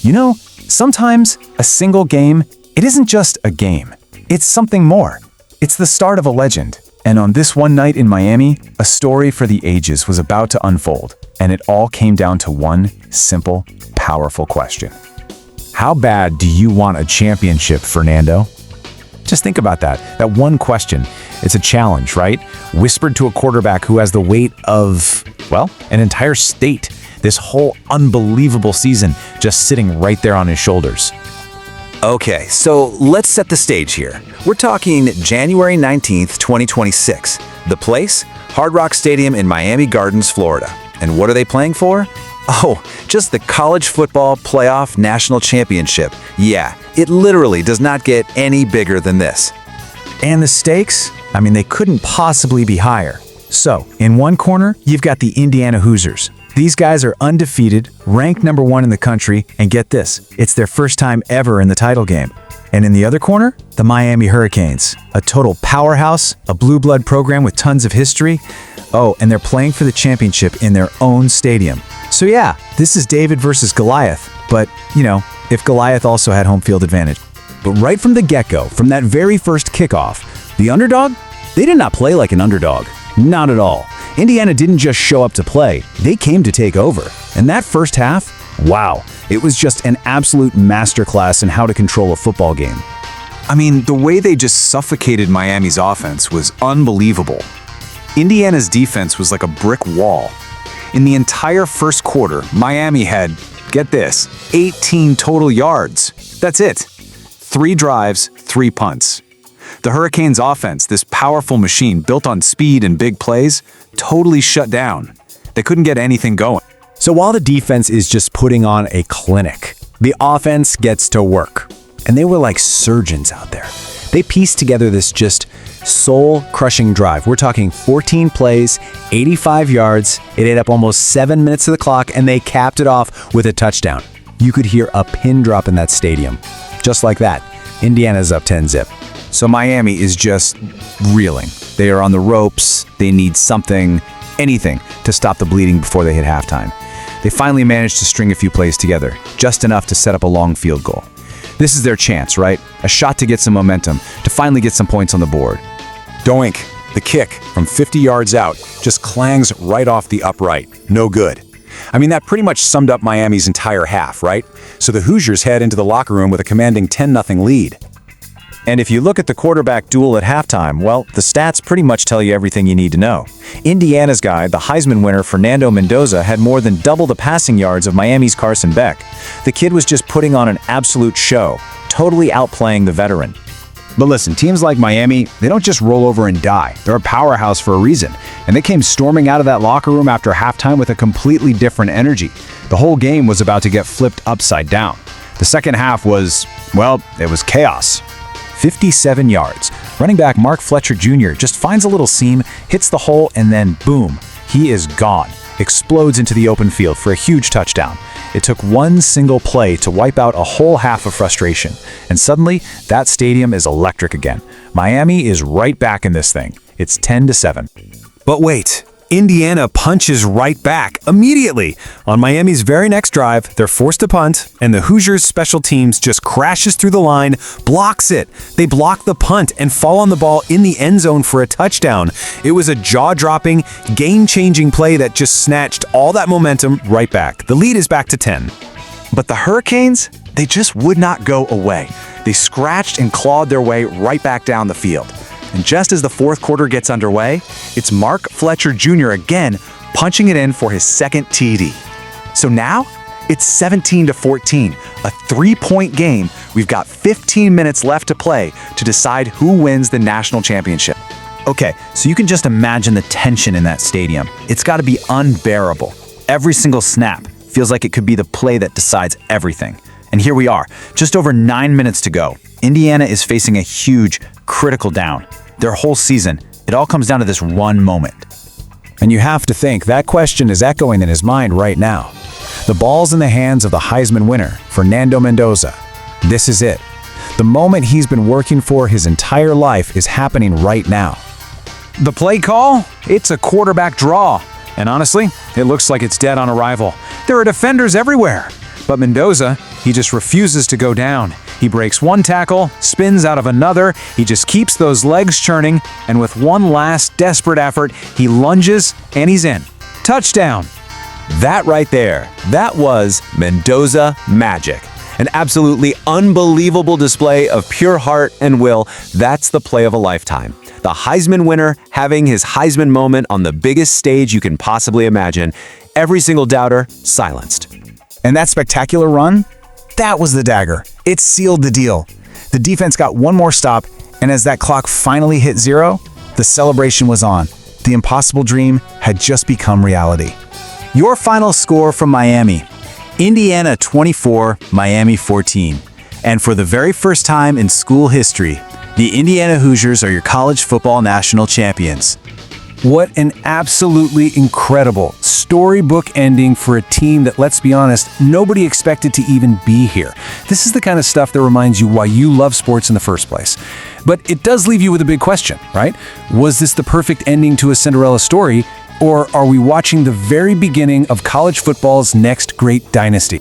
You know, sometimes a single game, it isn't just a game. It's something more. It's the start of a legend. And on this one night in Miami, a story for the ages was about to unfold. And it all came down to one simple, powerful question. How bad do you want a championship, Fernando? Just think about that. That one question. It's a challenge, right? Whispered to a quarterback who has the weight of, well, an entire state. This whole unbelievable season just sitting right there on his shoulders. Okay, so let's set the stage here. We're talking January 19th, 2026. The place? Hard Rock Stadium in Miami Gardens, Florida. And what are they playing for? Oh, just the College Football Playoff National Championship. Yeah, it literally does not get any bigger than this. And the stakes? I mean, they couldn't possibly be higher. So, in one corner, you've got the Indiana Hoosiers. These guys are undefeated, ranked number 1 in the country, and get this, it's their first time ever in the title game. And in the other corner, the Miami Hurricanes, a total powerhouse, a blue blood program with tons of history. Oh, and they're playing for the championship in their own stadium. So yeah, this is David versus Goliath, but, you know, if Goliath also had home field advantage. But right from the get-go, from that very first kickoff, the underdog, they did not play like an underdog. Not at all. Indiana didn't just show up to play, they came to take over. And that first half, wow, it was just an absolute masterclass in how to control a football game. I mean, the way they just suffocated Miami's offense was unbelievable. Indiana's defense was like a brick wall. In the entire first quarter, Miami had, get this, 18 total yards. That's it. 3 drives, 3 punts. The Hurricanes' offense, this powerful machine built on speed and big plays, totally shut down. They couldn't get anything going. So while the defense is just putting on a clinic, the offense gets to work. And they were like surgeons out there. They pieced together this just soul-crushing drive. We're talking 14 plays, 85 yards. It ate up almost 7 minutes of the clock, and they capped it off with a touchdown. You could hear a pin drop in that stadium. Just like that, Indiana's up 10-zip. So Miami is just reeling. They are on the ropes. They need something, anything, to stop the bleeding before they hit halftime. They finally managed to string a few plays together, just enough to set up a long field goal. This is their chance, right? A shot to get some momentum, to finally get some points on the board. Doink, the kick from 50 yards out just clangs right off the upright. No good. I mean, that pretty much summed up Miami's entire half, right? So the Hoosiers head into the locker room with a commanding 10-0 lead. And if you look at the quarterback duel at halftime, well, the stats pretty much tell you everything you need to know. Indiana's guy, the Heisman winner Fernando Mendoza, had more than double the passing yards of Miami's Carson Beck. The kid was just putting on an absolute show, totally outplaying the veteran. But listen, teams like Miami, they don't just roll over and die. They're a powerhouse for a reason. And they came storming out of that locker room after halftime with a completely different energy. The whole game was about to get flipped upside down. The second half was, well, it was chaos. 57 yards. Running back Mark Fletcher Jr. just finds a little seam, hits the hole, and then boom, he is gone. Explodes into the open field for a huge touchdown. It took one single play to wipe out a whole half of frustration. And suddenly, that stadium is electric again. Miami is right back in this thing. It's 10-7. But wait, Indiana punches right back immediately. On Miami's very next drive, they're forced to punt, and the Hoosiers' special teams just crashes through the line, blocks it. They block the punt and fall on the ball in the end zone for a touchdown. It was a jaw-dropping, game-changing play that just snatched all that momentum right back. The lead is back to 10. But the Hurricanes, they just would not go away. They scratched and clawed their way right back down the field. And just as the fourth quarter gets underway, it's Mark Fletcher Jr. again punching it in for his second TD. So now, it's 17-14, a 3-point game. We've got 15 minutes left to play to decide who wins the national championship. Okay, so you can just imagine the tension in that stadium. It's got to be unbearable. Every single snap feels like it could be the play that decides everything. And here we are, just over 9 minutes to go. Indiana is facing a huge, critical down. Their whole season, it all comes down to this one moment. And you have to think that question is echoing in his mind right now. The ball's in the hands of the Heisman winner, Fernando Mendoza. This is it. The moment he's been working for his entire life is happening right now. The play call? It's a quarterback draw. And honestly, it looks like it's dead on arrival. There are defenders everywhere. But Mendoza, he just refuses to go down. He breaks one tackle, spins out of another, he just keeps those legs churning, and with one last desperate effort, he lunges, and he's in. Touchdown! That right there, that was Mendoza magic. An absolutely unbelievable display of pure heart and will. That's the play of a lifetime. The Heisman winner having his Heisman moment on the biggest stage you can possibly imagine. Every single doubter silenced. And that spectacular run? That was the dagger. It sealed the deal. The defense got one more stop, and as that clock finally hit 0, the celebration was on. The impossible dream had just become reality. Your final score from Miami: Indiana 24, Miami 14. And for the very first time in school history, the Indiana Hoosiers are your college football national champions. What an absolutely incredible storybook ending for a team that, let's be honest, nobody expected to even be here. This is the kind of stuff that reminds you why you love sports in the first place. But it does leave you with a big question, right? Was this the perfect ending to a Cinderella story, or are we watching the very beginning of college football's next great dynasty?